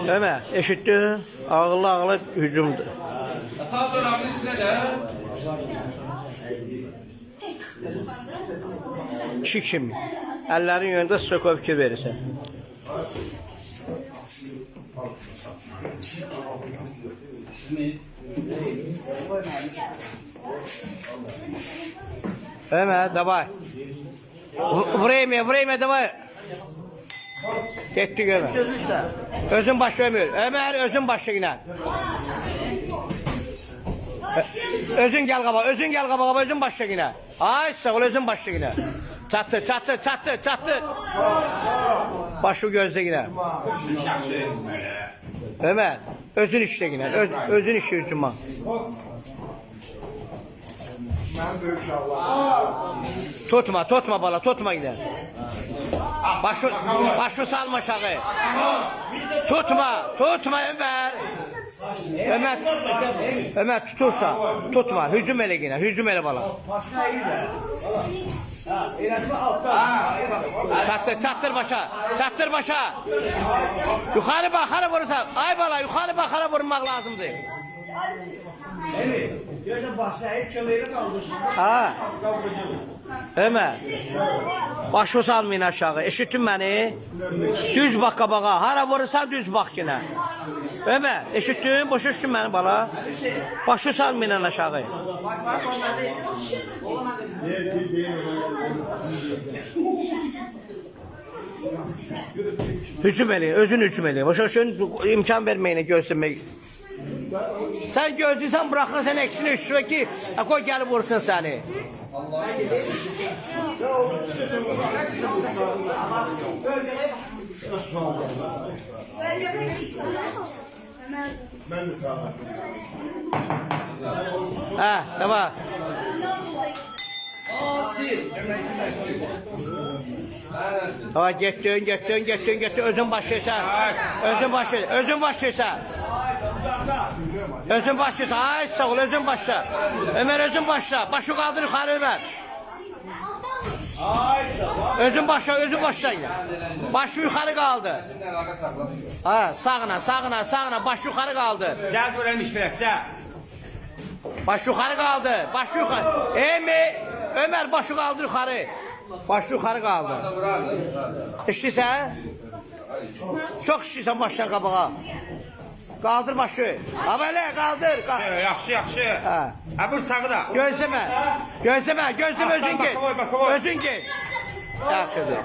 Ömer, eşitdi. Ağırlı hücumdur. Sağ dönəmin içine de. Kişi kimi? Əllərin yönündə söküb fikir verirsən. Ömer, davay. Время, davay. Getdik Ömer. Özün başı Ömer. Ömer, özün başı yine. Özün gel qabağa, özün başı yine. Ay sağ ol, özün başı yine. Çatdı. Başı gözde yine. Ömer, özün işle yine. Özün işi üçün bak. Tutma bala, tutma yine. Başı salma aşağı. Tutma Ömer tutursa tutma, hücum ele yine, hücum ele bala. Çattır başa. Yukarı bakara vurursa, ay bala yukarı bakara vurmak lazımdı. Gözün başlayıp kömeğe kaldı. Ha. Ömer. Başı salmayın aşağı. Eşittin beni. Düz bak qabağa. Hara vurursan düz bak yine. Ömer. Eşittin. Boş eşittin beni bala. Başı salmayın aşağı. Hücum eli. Özün hücum eli. Boş imkan vermeyine göstermek. Sen gözlüysen bırakırsan eksini üstüne ki koy gelip vursun seni. Ha tamam. Tamam getdin özün başlayırsan. Özün başlayırsan. Özün başla. Ay sağ ol, özün başla. Ömer özün başla. Başı kaldır yukarı Ömer. Özün başla yine. Başı yukarı kaldı. Ha sağına baş yukarı kaldı. Gel göreyim işlerek gel. Baş yukarı kaldı. Ömer başı kaldı yukarı. Baş yukarı kaldı. İşliysen. Çok işliysen başla qabağa. Kaldır başı. Ha böyle kaldır. Yaxşı. Ha. Ha bu sağı da. Gözleme özün git. Özün git. Yaxşıdır.